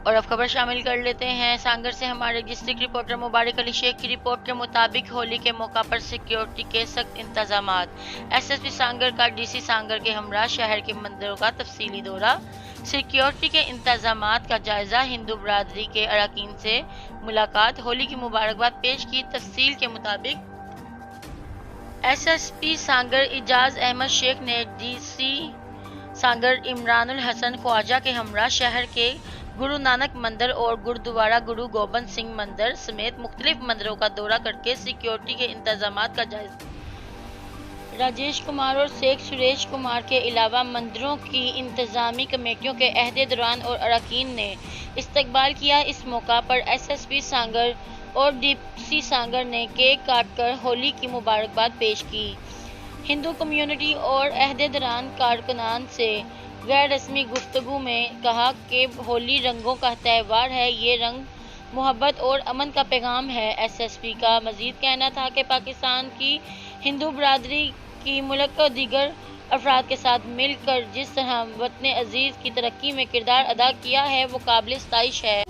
اور اب خبر شامل کر لیتے ہیں سانگر سے ہمارے ڈسٹرکٹ رپورٹر مبارک علی شیخ کی رپورٹ کے مطابق ہولی کے موقع پر سیکیورٹی کے سخت انتظامات۔ ایس ایس پی سانگر کا ڈی سی سانگر کے ہمراہ شہر کے مندروں کا تفصیلی دورہ، سیکیورٹی کے انتظامات کا جائزہ، ہندو برادری کے اراکین سے ملاقات، ہولی کی مبارکباد پیش کی۔ تفصیل کے مطابق ایس ایس پی سانگر اعجاز احمد شیخ نے ڈی سی سانگر عمران الحسن خواجہ کے ہمراہ شہر کے گرو نانک مندر اور گردوارہ گرو گوبند سنگھ مندر سمیت مختلف مندروں کا دورہ کر کے سیکیورٹی کے انتظامات کا جائزہ۔ راجیش کمار اور شیخ سریش کمار کے علاوہ مندروں کی انتظامی کمیٹیوں کے عہدیداران اور اراکین نے استقبال کیا۔ اس موقع پر ایس ایس پی سانگر اور ڈی سی سانگر نے کیک کاٹ کر ہولی کی مبارکباد پیش کی۔ ہندو کمیونٹی اور عہدیداران کارکنان سے غیر رسمی گفتگو میں کہا کہ ہولی رنگوں کا تہوار ہے، یہ رنگ محبت اور امن کا پیغام ہے۔ ایس ایس پی کا مزید کہنا تھا کہ پاکستان کی ہندو برادری کی ملک اور دیگر افراد کے ساتھ مل کر جس طرح وطن عزیز کی ترقی میں کردار ادا کیا ہے وہ قابل ستائش ہے۔